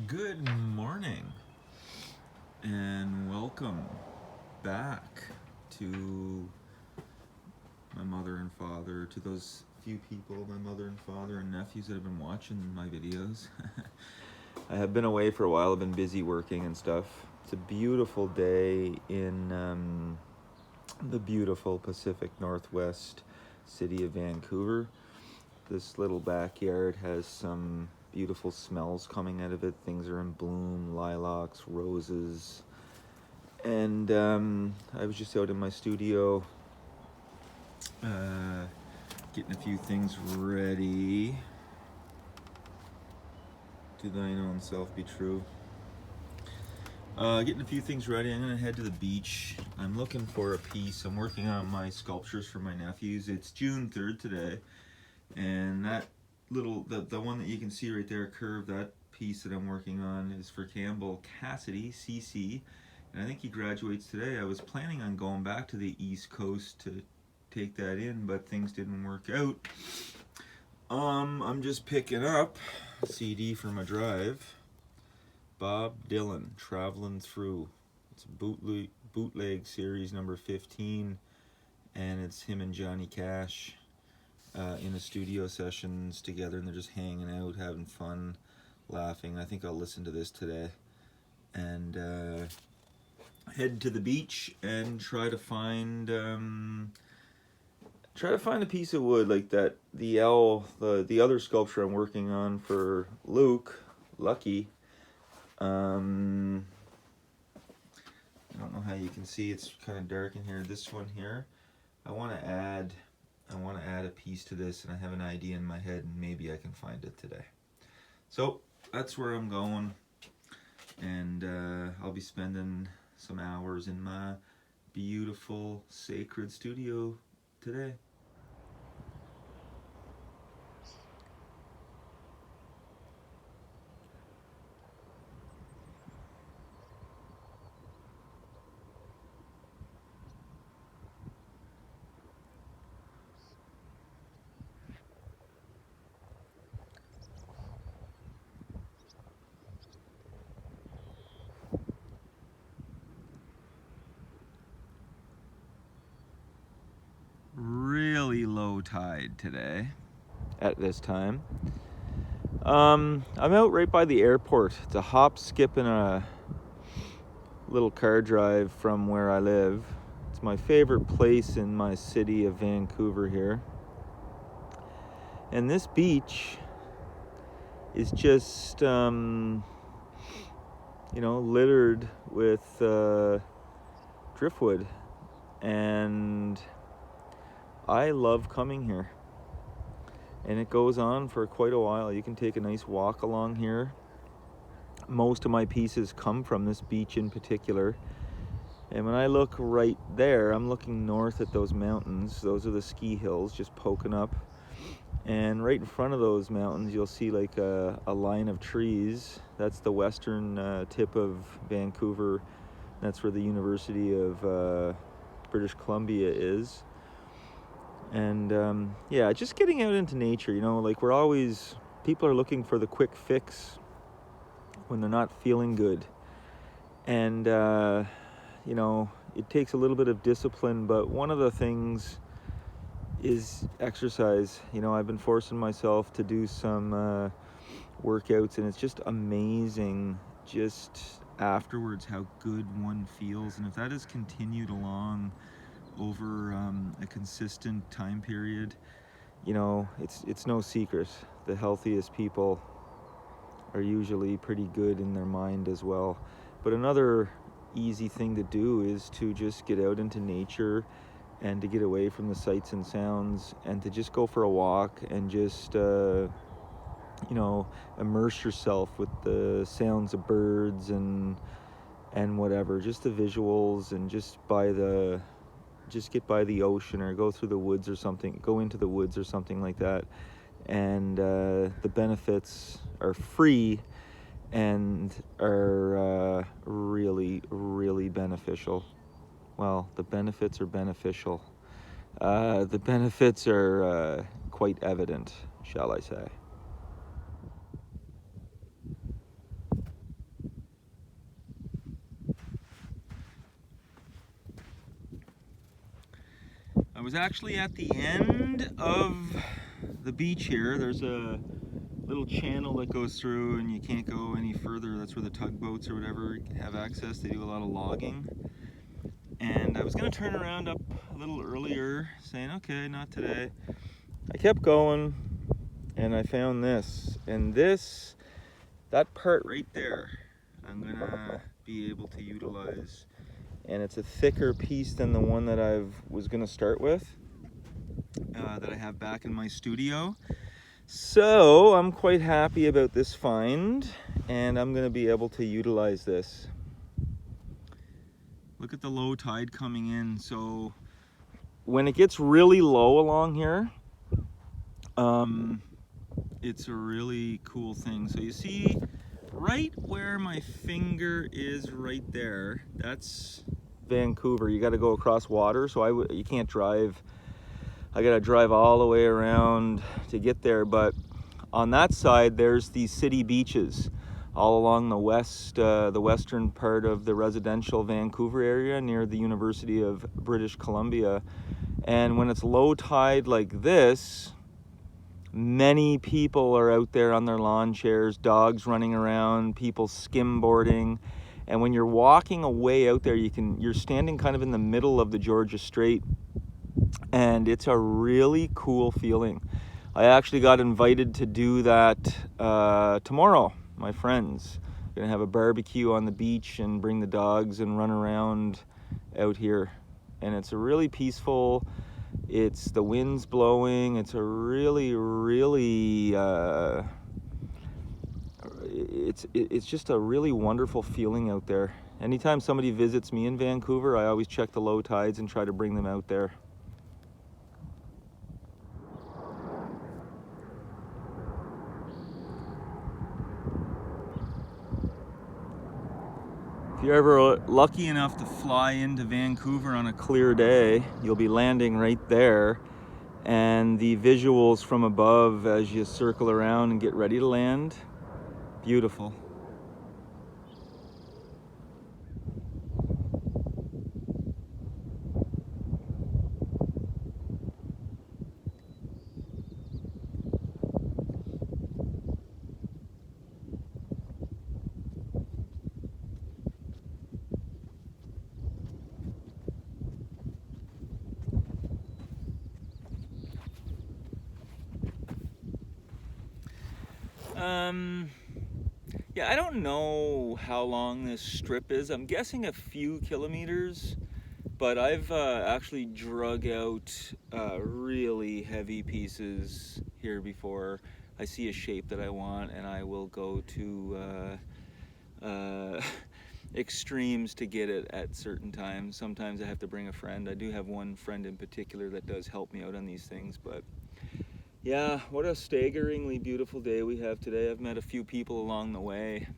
Good morning and welcome back to my mother and father, to those few people, my mother and father and nephews that have been watching my videos. I have been away for a while, I've been busy working and stuff. It's a beautiful day in the beautiful Pacific Northwest city of Vancouver. This little backyard has some beautiful smells coming out of it. Things are in bloom, lilacs, roses. And I was just out in my studio getting a few things ready. To thine own self be true. Getting a few things ready. I'm going to head to the beach. I'm looking for a piece. I'm working on my sculptures for my nephews. It's June 3rd today. And that little, the one that you can see right there, curve, that piece that I'm working on is for Campbell Cassidy, CC, and I think he graduates today. I was planning on going back to the East Coast to take that in, but things didn't work out. I'm just picking up a CD for my drive. Bob Dylan, Traveling Through. It's a bootleg series number 15, and it's him and Johnny Cash in the studio sessions together, and they're just hanging out, having fun, laughing. I think I'll listen to this today and head to the beach and try to find a piece of wood like that. The other sculpture I'm working on for Lucky. I don't know how you can see, it's kind of dark in here. This one here, I want to add a piece to this, and I have an idea in my head, and maybe I can find it today. So that's where I'm going, and I'll be spending some hours in my beautiful sacred studio today. Really low tide today at this time. I'm out right by the airport. It's a hop, skip, and a little car drive from where I live. It's my favorite place in my city of Vancouver here. And this beach is just, littered with driftwood. And I love coming here, and it goes on for quite a while. You can take a nice walk along here. Most of my pieces come from this beach in particular, and when I look right there, I'm looking north at those mountains. Those are the ski hills just poking up, and right in front of those mountains you'll see like a line of trees. That's the western tip of Vancouver. That's where the University of British Columbia is. And just getting out into nature, like people are looking for the quick fix when they're not feeling good. And, it takes a little bit of discipline, but one of the things is exercise. I've been forcing myself to do some workouts, and it's just amazing just afterwards how good one feels. And if that is continued along over a consistent time period, it's no secret. The healthiest people are usually pretty good in their mind as well. But another easy thing to do is to just get out into nature and to get away from the sights and sounds, and to just go for a walk and just immerse yourself with the sounds of birds and whatever, just the visuals, and just get by the ocean, or go through the woods or something, go into the woods or something like that. And the benefits are free and are really, really beneficial. Well, the benefits are beneficial. The benefits are quite evident, shall I say. was actually at the end of the beach here. There's a little channel that goes through and you can't go any further. That's where the tugboats or whatever have access. They do a lot of logging. And I was gonna turn around up a little earlier saying, okay, not today. I kept going and I found this. And this, that part right there, I'm gonna be able to utilize. And it's a thicker piece than the one that I was gonna start with, that I have back in my studio. So I'm quite happy about this find, and I'm gonna be able to utilize this. Look at the low tide coming in. So when it gets really low along here, it's a really cool thing. So you see right where my finger is right there, that's Vancouver. You got to go across water, so you can't drive. I got to drive all the way around to get there. But on that side, there's these city beaches all along the western part of the residential Vancouver area near the University of British Columbia. And when it's low tide like this, many people are out there on their lawn chairs, dogs running around, people skimboarding. And when you're walking away out there, you're standing kind of in the middle of the Georgia Strait, and it's a really cool feeling. I actually got invited to do that tomorrow. My friends are gonna have a barbecue on the beach and bring the dogs and run around out here. And it's a really peaceful, the wind's blowing, it's a really, really, it's just a really wonderful feeling out there. Anytime somebody visits me in Vancouver, I always check the low tides and try to bring them out there. If you're ever lucky enough to fly into Vancouver on a clear day, you'll be landing right there, and the visuals from above as you circle around and get ready to land, beautiful. Yeah, I don't know how long this strip is. I'm guessing a few kilometers, but I've actually drug out really heavy pieces here before. I see a shape that I want, and I will go to extremes to get it at certain times. Sometimes I have to bring a friend. I do have one friend in particular that does help me out on these things, but yeah, what a staggeringly beautiful day we have today. I've met a few people along the way.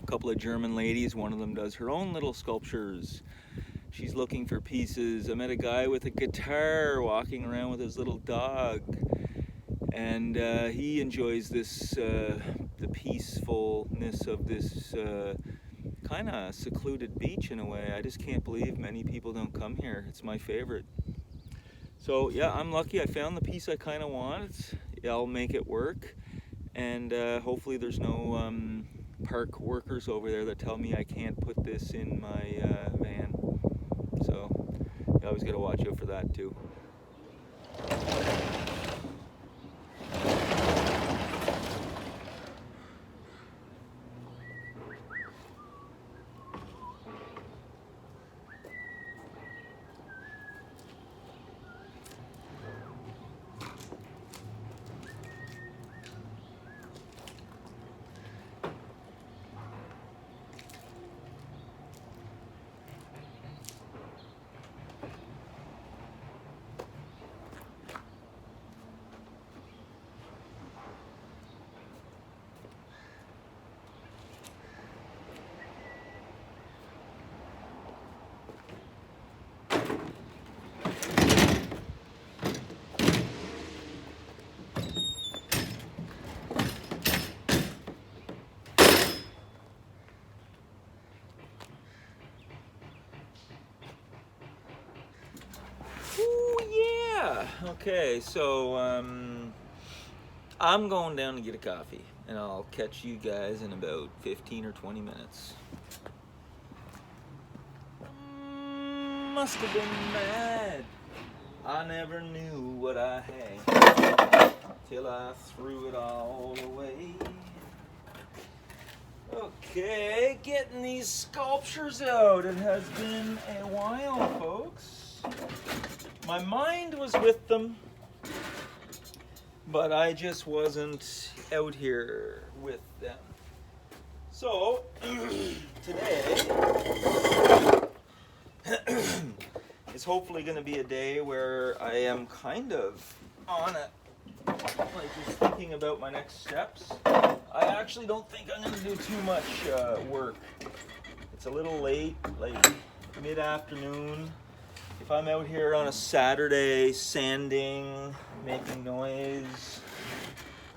A couple of German ladies, one of them does her own little sculptures. She's looking for pieces. I met a guy with a guitar walking around with his little dog. And he enjoys this, the peacefulness of this kind of secluded beach in a way. I just can't believe many people don't come here. It's my favorite. So yeah, I'm lucky I found the piece I kind of want. I'll make it work, and hopefully there's no park workers over there that tell me I can't put this in my van. So you always got to watch out for that too. Okay, so I'm going down to get a coffee, and I'll catch you guys in about 15 or 20 minutes. Must have been mad. I never knew what I had till I threw it all away. Okay, getting these sculptures out. It has been a while, folks. My mind was with them, but I just wasn't out here with them. So, today is hopefully going to be a day where I am kind of on it, like just thinking about my next steps. I actually don't think I'm going to do too much work. It's a little late, like mid-afternoon. If I'm out here on a Saturday sanding, making noise,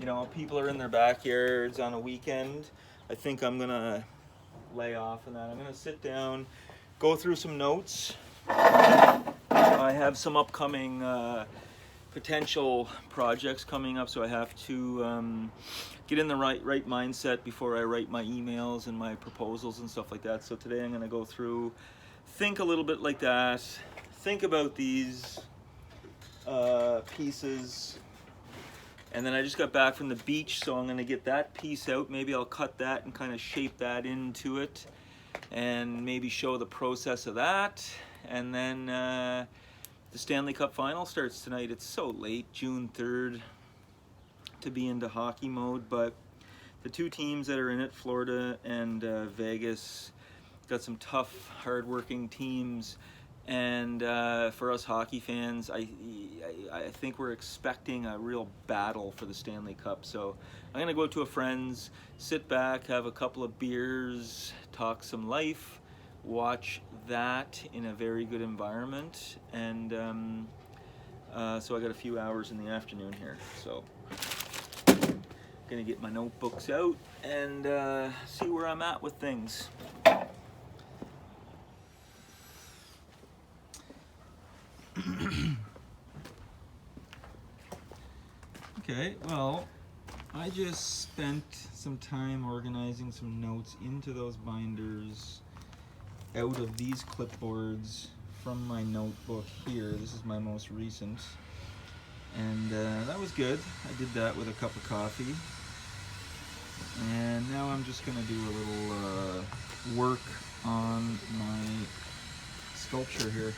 you know, people are in their backyards on a weekend, I think I'm going to lay off on that. I'm going to sit down, go through some notes. I have some upcoming potential projects coming up, so I have to get in the right mindset before I write my emails and my proposals and stuff like that. So today I'm going to go through, think a little bit like that, think about these pieces, and then I just got back from the beach, so I'm going to get that piece out. Maybe I'll cut that and kind of shape that into it, and maybe show the process of that. And then the Stanley Cup final starts tonight. It's so late, June 3rd, to be into hockey mode, but the two teams that are in it, Florida and Vegas, got some tough, hard-working teams, and for us hockey fans, I think we're expecting a real battle for the Stanley Cup. So I'm gonna go to a friend's, sit back, have a couple of beers, talk some life, watch that in a very good environment, and so I got a few hours in the afternoon here, so gonna get my notebooks out and see where I'm at with things. Okay, well, I just spent some time organizing some notes into those binders out of these clipboards from my notebook here. This is my most recent, and that was good. I did that with a cup of coffee, and now I'm just gonna do a little work on my sculpture here.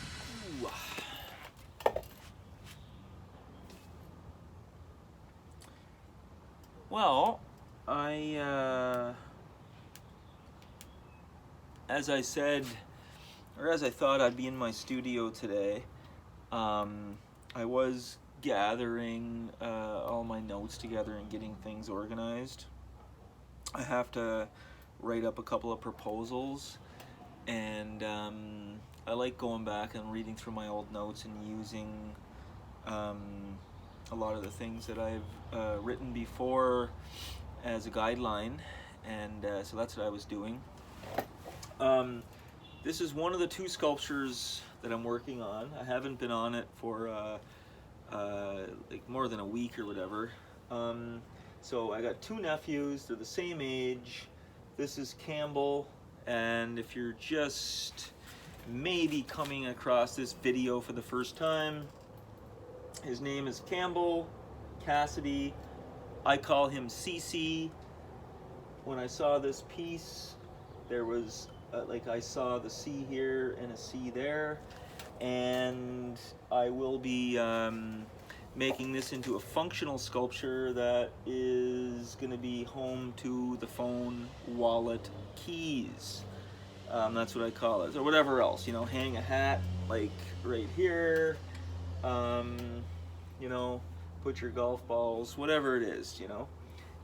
Ooh. Well, as I said, or as I thought I'd be in my studio today, I was gathering all my notes together and getting things organized. I have to write up a couple of proposals, and I like going back and reading through my old notes and using a lot of the things that I've written before as a guideline, and so that's what I was doing. This is one of the two sculptures that I'm working on. I haven't been on it for like more than a week or whatever. So I got two nephews, they're the same age. This is Campbell, and if you're just maybe coming across this video for the first time, his name is Campbell Cassidy. I call him CC. When I saw this piece, there was like I saw the C here and a C there, and I will be making this into a functional sculpture that is going to be home to the phone, wallet, keys. That's what I call it, or whatever else, you know, hang a hat like right here, you know, put your golf balls, whatever it is, you know.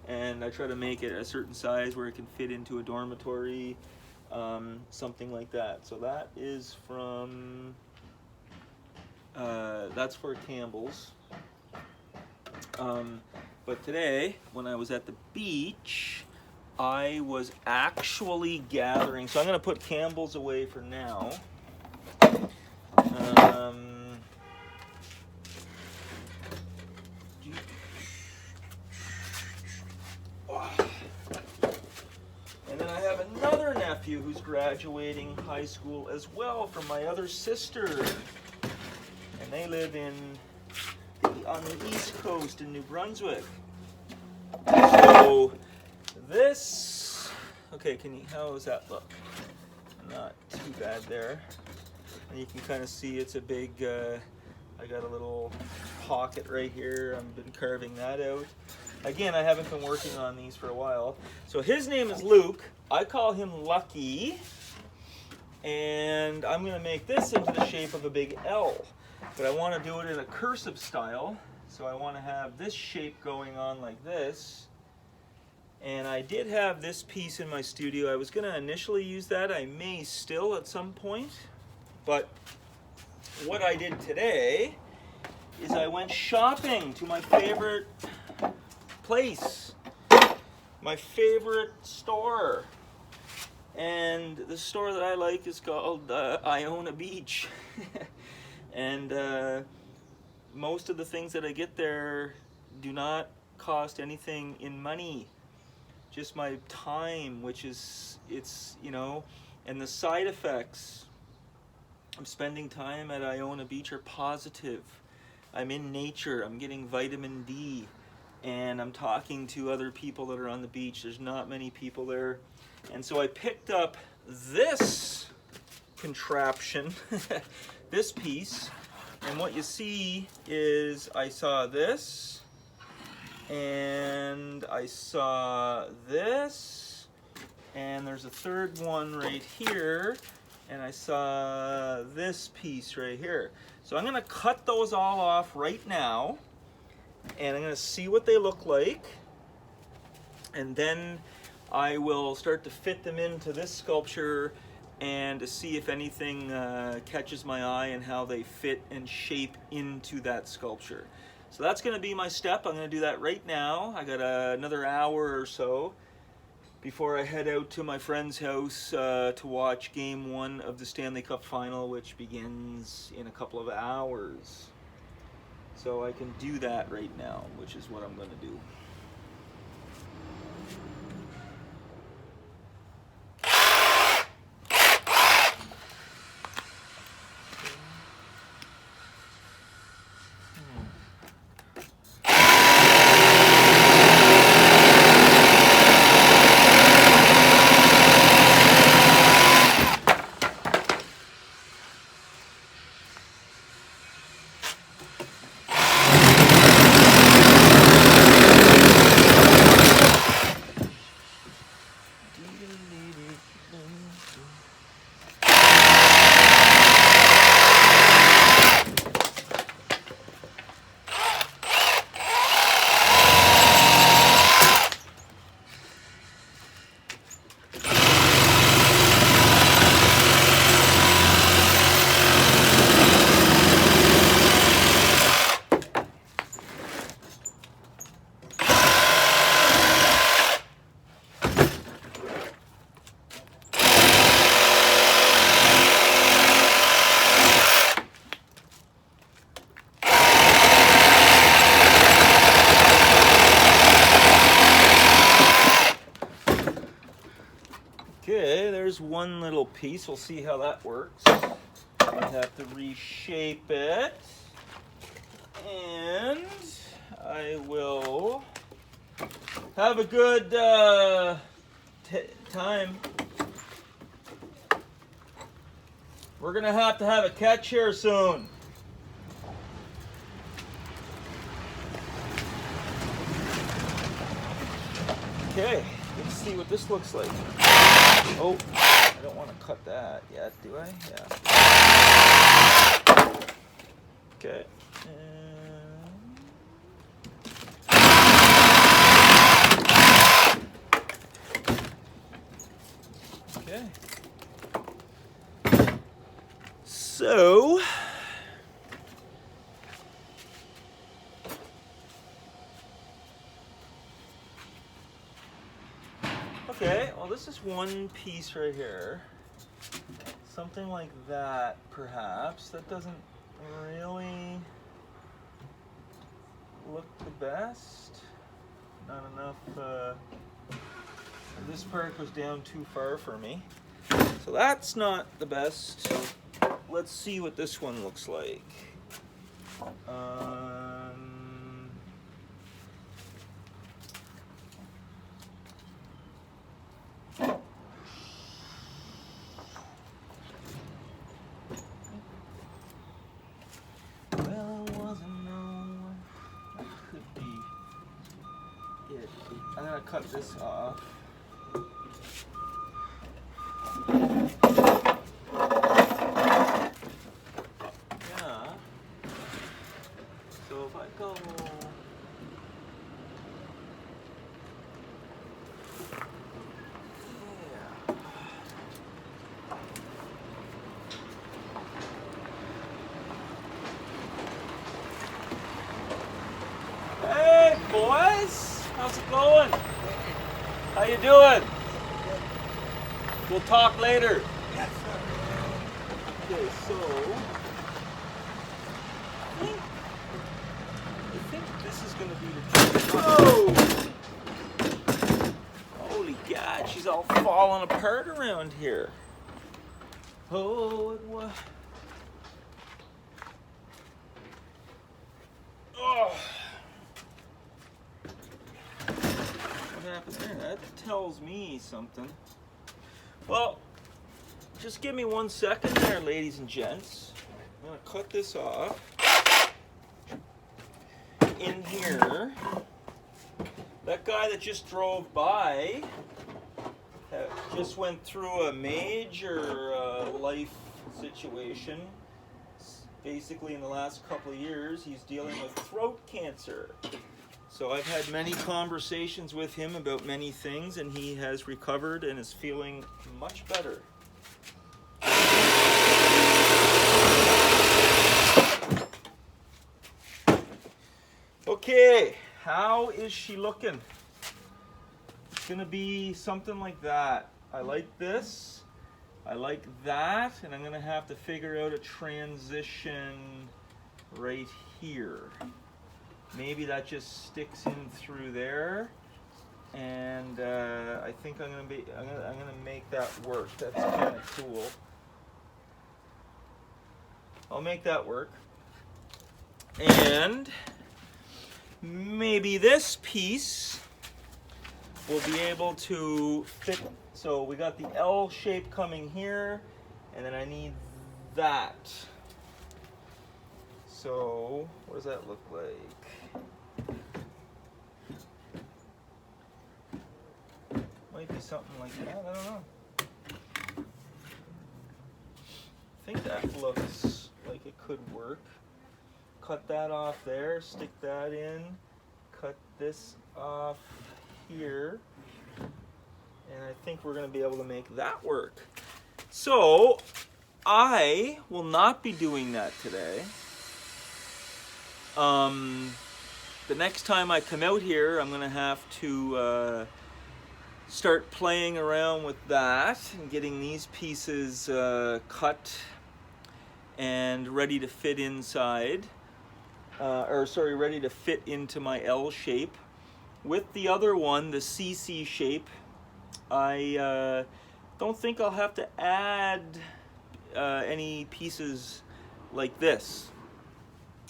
And I try to make it a certain size where it can fit into a dormitory, something like that. So that is from, that's for Campbell's. But today, when I was at the beach, I was actually gathering, so I'm going to put Campbell's away for now. nephew who's graduating high school as well from my other sister. And they live on the East Coast in New Brunswick. So this, okay, how does that look? Not too bad there. And you can kind of see it's a big, I got a little pocket right here. I've been carving that out. Again, I haven't been working on these for a while. So his name is Luke. I call him Lucky. And I'm going to make this into the shape of a big L. But I want to do it in a cursive style. So I want to have this shape going on like this. And I did have this piece in my studio. I was going to initially use that. I may still at some point. But what I did today is I went shopping to my favorite place, my favorite store. And the store that I like is called Iona Beach. And most of the things that I get there do not cost anything in money. Just my time, which is, you know, and the side effects of spending time at Iona Beach are positive. I'm in nature, I'm getting vitamin D, and I'm talking to other people that are on the beach. There's not many people there. And so I picked up this contraption, this piece, and what you see is I saw this, and I saw this, and there's a third one right here, and I saw this piece right here. So I'm going to cut those all off right now, and I'm going to see what they look like, and then I will start to fit them into this sculpture and to see if anything catches my eye and how they fit and shape into that sculpture. So that's going to be my step. I'm going to do that right now. I got another hour or so before I head out to my friend's house to watch Game 1 of the Stanley Cup Final, which begins in a couple of hours. So I can do that right now, which is what I'm going to do. Okay, there's one little piece. We'll see how that works. I have to reshape it. And I will have a good time. We're going to have a catch here soon. Okay, let's see what this looks like. Oh, I don't want to cut that yet, do I? Yeah. Okay. Okay. So, okay, well this is one piece right here. Something like that, perhaps. That doesn't really look the best. Not enough, this part goes down too far for me. So that's not the best. Let's see what this one looks like. Well, I wasn't known. That could be it. I'm gonna cut this off. Yeah. So if I go. Hey boys, how's it going? How you doing? We'll talk later. Yes, sir. Okay, so I think this is gonna be the whoa! Holy God, she's all falling apart around here. Oh, it was. Oh. What happened there? That tells me something. Well, just give me 1 second there, ladies and gents. I'm gonna cut this off. In here, that guy that just drove by just went through a major life situation. Basically, in the last couple of years, he's dealing with throat cancer. So I've had many conversations with him about many things, and he has recovered and is feeling much better. Okay, how is she looking? It's gonna be something like that. I like this, I like that, and I'm gonna have to figure out a transition right here. Maybe that just sticks in through there, and I think I'm gonna make that work. That's kind of cool. I'll make that work, and maybe this piece will be able to fit. So we got the L shape coming here, and then I need that. So what does that look like? Might be something like that, I don't know. I think that looks like it could work. Cut that off there, stick that in, cut this off here, and I think we're going to be able to make that work. So I will not be doing that today. The next time I come out here, I'm going to have to start playing around with that and getting these pieces cut and ready to fit inside. Ready to fit into my L shape. With the other one, the CC shape, I don't think I'll have to add any pieces like this.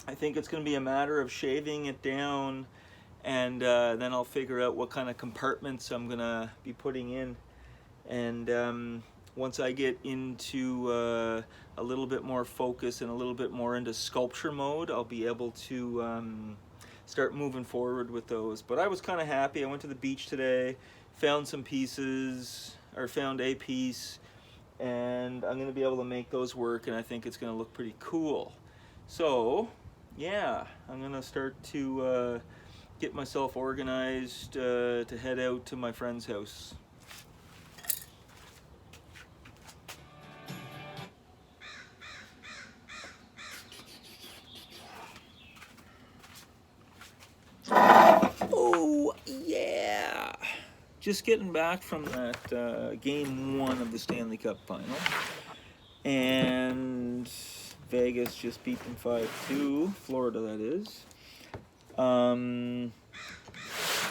I think it's going to be a matter of shaving it down, and then I'll figure out what kind of compartments I'm going to be putting in. And once I get into a little bit more focus and a little bit more into sculpture mode, I'll be able to start moving forward with those. But I was kind of happy. I went to the beach today, found some pieces, or found a piece, and I'm going to be able to make those work, and I think it's going to look pretty cool. So yeah, I'm going to start to get myself organized to head out to my friend's house. Oh yeah! Just getting back from that game 1 of the Stanley Cup final, and Vegas just beat them 5-2. Florida, that is.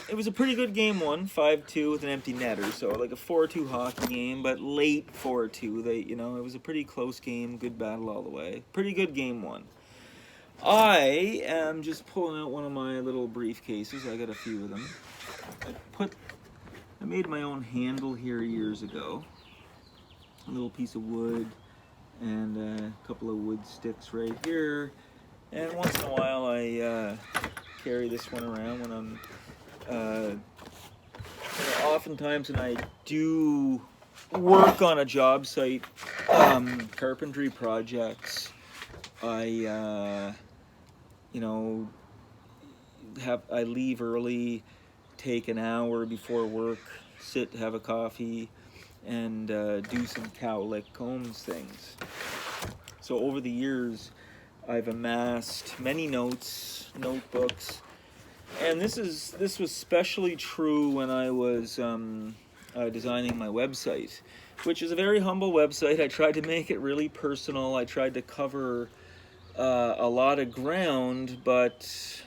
it was a pretty good game, 5-2 with an empty netter, so like a 4-2 hockey game, but late 4-2. It was a pretty close game, good battle all the way. Pretty good game 1. I am just pulling out one of my little briefcases. I got a few of them. I made my own handle here years ago. A little piece of wood and a couple of wood sticks right here. And once in a while I carry this one around when I'm oftentimes when I do work on a job site, carpentry projects, I I leave early, take an hour before work, sit, have a coffee, and do some Cowlick Combs things. So over the years, I've amassed many notebooks, and this was especially true when I was designing my website, which is a very humble website. I tried to make it really personal. I tried to cover a lot of ground, but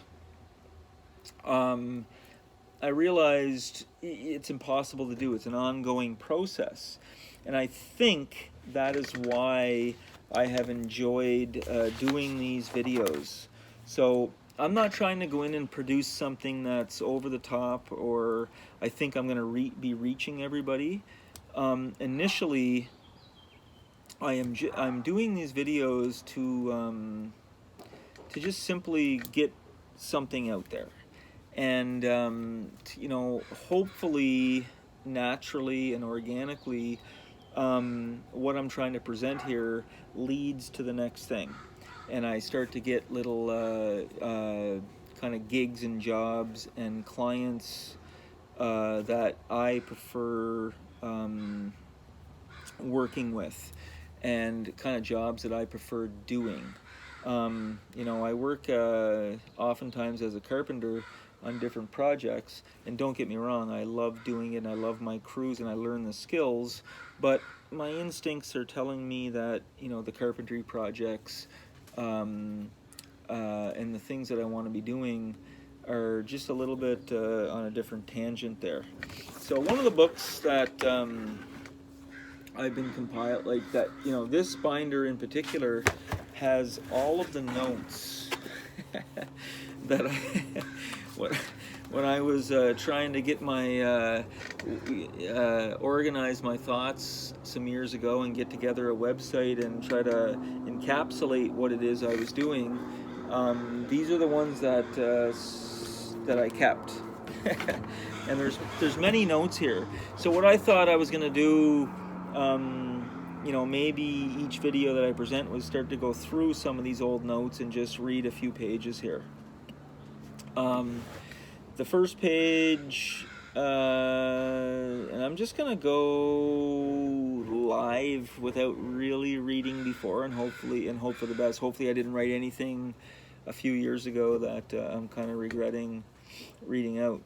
I realized it's impossible to do. It's an ongoing process, and I think that is why I have enjoyed doing these videos. So I'm not trying to go in and produce something that's over the top, or I think I'm going to be reaching everybody. Initially, I'm doing these videos to just simply get something out there, and hopefully, naturally and organically, what I'm trying to present here leads to the next thing, and I start to get little kind of gigs and jobs and clients that I prefer working with, and kind of jobs that I prefer doing. I work oftentimes as a carpenter on different projects, and don't get me wrong, I love doing it, and I love my crews, and I learn the skills, but my instincts are telling me that the carpentry projects and the things that I want to be doing are just a little bit on a different tangent there. So one of the books that I've been compiling, this binder in particular has all of the notes that when I was trying to get my organize my thoughts some years ago and get together a website and try to encapsulate what it is I was doing. These are the ones that I kept, and there's many notes here. So what I thought I was going to do, maybe each video that I present would start to go through some of these old notes and just read a few pages here. The first page, and I'm just going to go live without really reading before, and hope for the best. Hopefully I didn't write anything a few years ago that I'm kind of regretting reading out.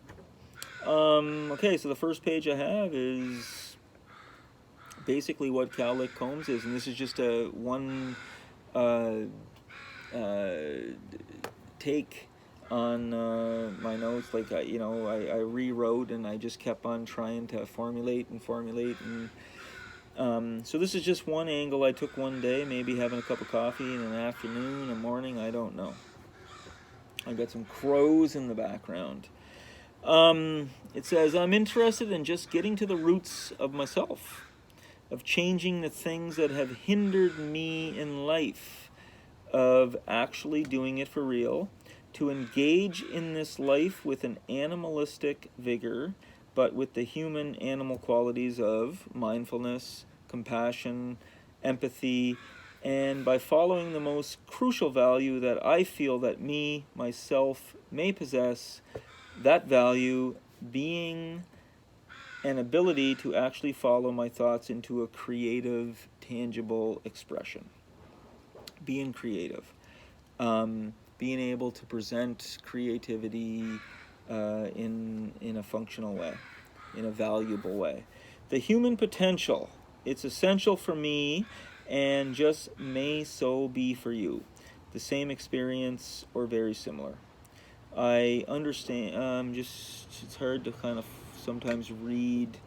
Okay, so the first page I have is basically what Cowlick Combs is, and this is just a one take on my notes. I rewrote, and I just kept on trying to formulate, and so this is just one angle I took one day, maybe having a cup of coffee in an afternoon, a morning, I don't know. I got some crows in the background. It says, I'm interested in just getting to the roots of myself, of changing the things that have hindered me in life, of actually doing it for real, to engage in this life with an animalistic vigor, but with the human-animal qualities of mindfulness, compassion, empathy, and by following the most crucial value that I feel that myself, may possess, that value being an ability to actually follow my thoughts into a creative, tangible expression. Being creative. Being able to present creativity in a functional way, in a valuable way. The human potential, it's essential for me, and just may so be for you. The same experience or very similar. I understand, it's hard to kind of sometimes read.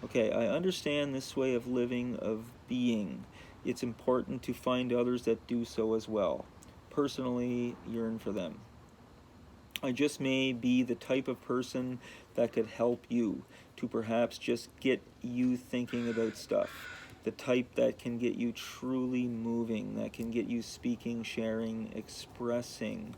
Okay, I understand this way of living, of being. It's important to find others that do so as well. Personally, yearn for them. I just may be the type of person that could help you to perhaps just get you thinking about stuff. The type that can get you truly moving, that can get you speaking, sharing, expressing.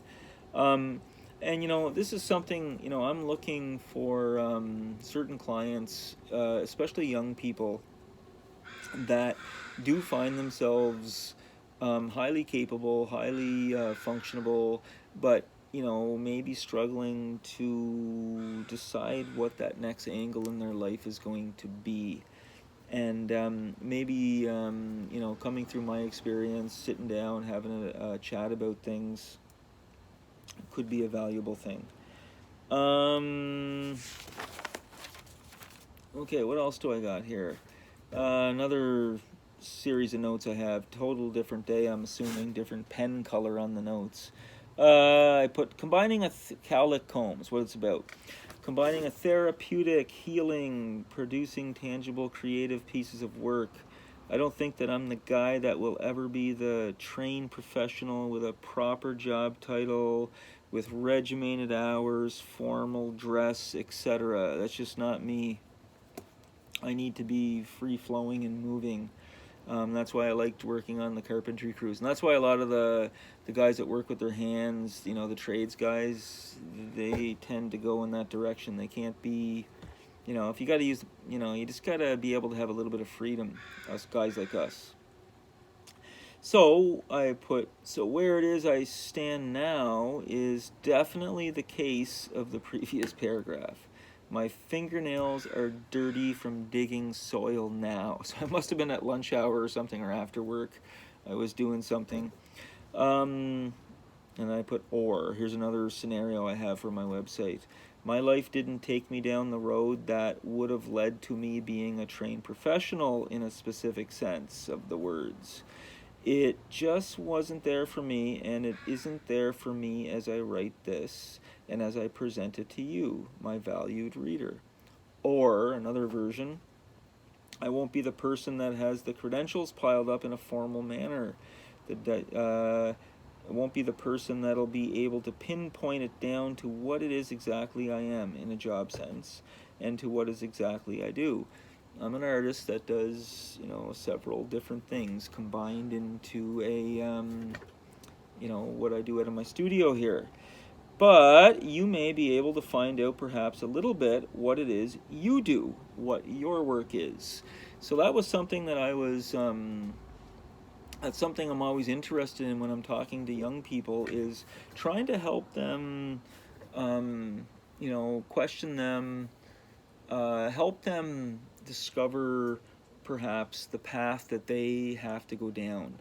Um, and this is something, I'm looking for certain clients, especially young people, that do find themselves highly capable, highly functionable, but maybe struggling to decide what that next angle in their life is going to be. And maybe coming through my experience, sitting down, having a chat about things could be a valuable thing. Okay, what else do I got here? Another series of notes I have. Total different day, I'm assuming. Different pen color on the notes. I put combining Cowlick Combs, what it's about. Combining a therapeutic, healing, producing tangible, creative pieces of work. I don't think that I'm the guy that will ever be the trained professional with a proper job title, with regimented hours, formal dress, etc. That's just not me. I need to be free-flowing and moving. That's why I liked working on the carpentry crews. And that's why a lot of the guys that work with their hands, the trades guys, they tend to go in that direction. They can't be, if you got to use, you just got to be able to have a little bit of freedom, us guys like us. So so where it is I stand now is definitely the case of the previous paragraph. My fingernails are dirty from digging soil now. So I must have been at lunch hour or something, or after work. I was doing something. And I put or. Here's another scenario I have for my website. My life didn't take me down the road that would have led to me being a trained professional in a specific sense of the words. It just wasn't there for me, and it isn't there for me as I write this and as I present it to you, my valued reader. Or, another version, I won't be the person that has the credentials piled up in a formal manner. I won't be the person that'll be able to pinpoint it down to what it is exactly I am in a job sense, and to what is exactly I do. I'm an artist that does, several different things combined into a, what I do out of my studio here. But you may be able to find out perhaps a little bit what it is you do, what your work is. So that was something that that's something I'm always interested in when I'm talking to young people, is trying to help them, question them, help them discover perhaps the path that they have to go down.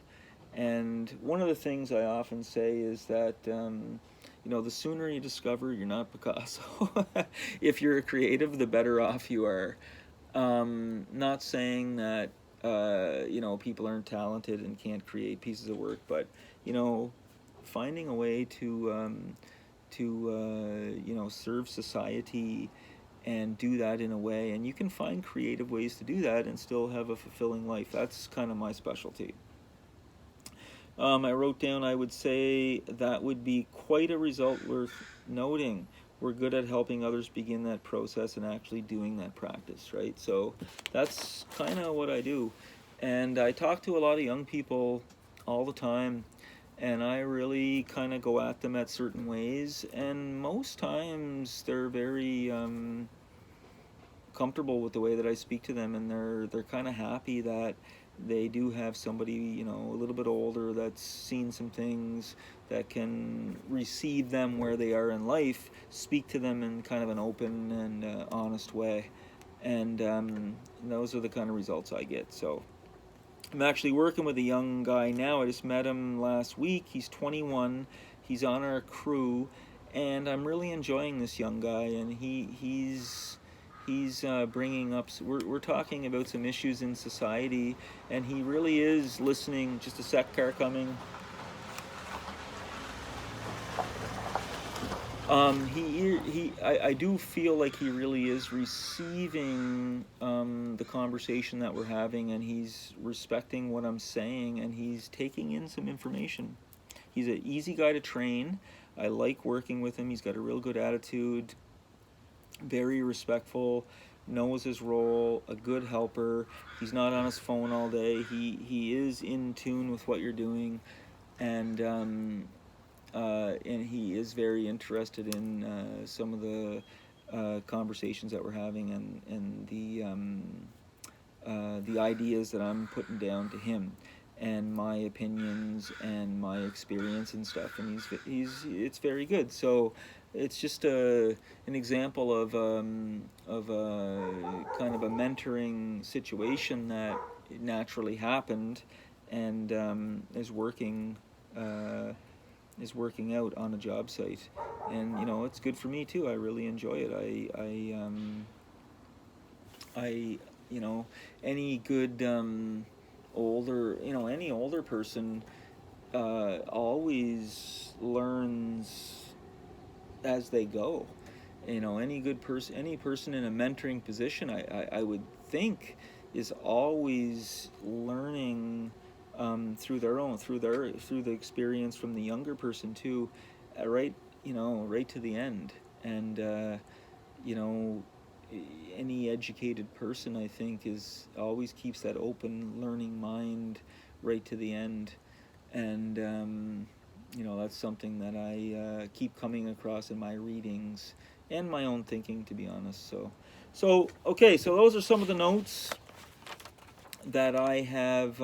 And one of the things I often say is that the sooner you discover you're not Picasso, if you're a creative, the better off you are. Not saying that people aren't talented and can't create pieces of work, but finding a way to serve society and do that in a way, and you can find creative ways to do that and still have a fulfilling life. That's kind of my specialty. I wrote down, I would say that would be quite a result worth noting. We're good at helping others begin that process and actually doing that practice, right? So that's kind of what I do. And I talk to a lot of young people all the time, and I really kind of go at them at certain ways, and most times they're very comfortable with the way that I speak to them, and they're kind of happy that they do have somebody a little bit older that's seen some things, that can receive them where they are in life, speak to them in kind of an open and honest way, and those are the kind of results I get. So I'm actually working with a young guy now. I just met him last week. He's 21. He's on our crew, and I'm really enjoying this young guy. And he's bringing up. We're talking about some issues in society, and he really is listening. Just a sec, car coming. I do feel like he really is receiving the conversation that we're having, and he's respecting what I'm saying, and he's taking in some information. He's an easy guy to train. I like working with him. He's got a real good attitude, very respectful, knows his role, a good helper. He's not on his phone all day. He is in tune with what you're doing, and he is very interested in some of the conversations that we're having, and the ideas that I'm putting down to him, and my opinions and my experience and stuff. And it's very good. So it's just an example of a kind of a mentoring situation that naturally happened, and is working out on a job site. And it's good for me too. I really enjoy it. I any good any older person always learns as they go. Any person in a mentoring position, I would think, is always learning through the experience from the younger person too, right to the end. And any educated person, I think, is always keeps that open learning mind right to the end. And that's something that I keep coming across in my readings and my own thinking, to be honest. So okay, so those are some of the notes that I have,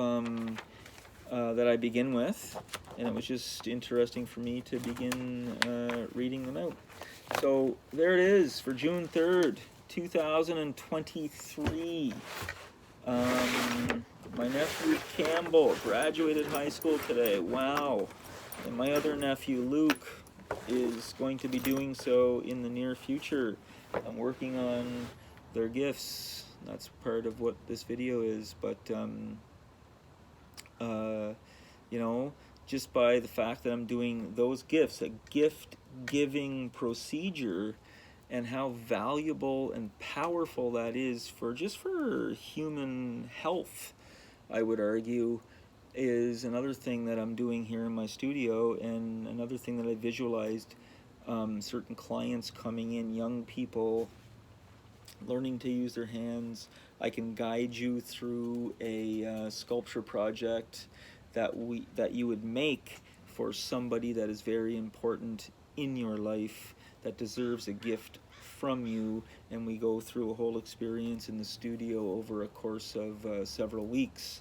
that I begin with, and it was just interesting for me to begin reading them out. So there it is for June 3rd, 2023. My nephew Campbell graduated high school today. Wow. And my other nephew Luke is going to be doing so in the near future. I'm working on their gifts. That's part of what this video is. But just by the fact that I'm doing those gifts, a gift giving procedure, and how valuable and powerful that is for human health, I would argue, is another thing that I'm doing here in my studio, and another thing that I visualized, certain clients coming in, young people learning to use their hands. I can guide you through a sculpture project that you would make for somebody that is very important in your life, that deserves a gift from you, and we go through a whole experience in the studio over a course of several weeks,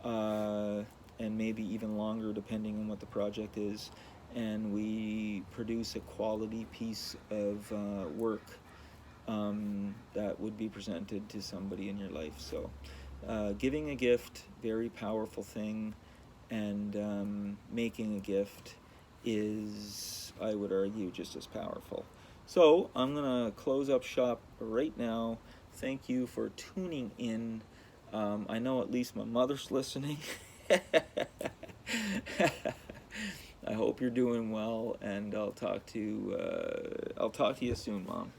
and maybe even longer depending on what the project is, and we produce a quality piece of work that would be presented to somebody in your life. So giving a gift, very powerful thing, and making a gift is, I would argue, just as powerful. So I'm gonna close up shop right now. Thank you for tuning in. I know at least my mother's listening. I hope you're doing well, and I'll talk to you soon, Mom.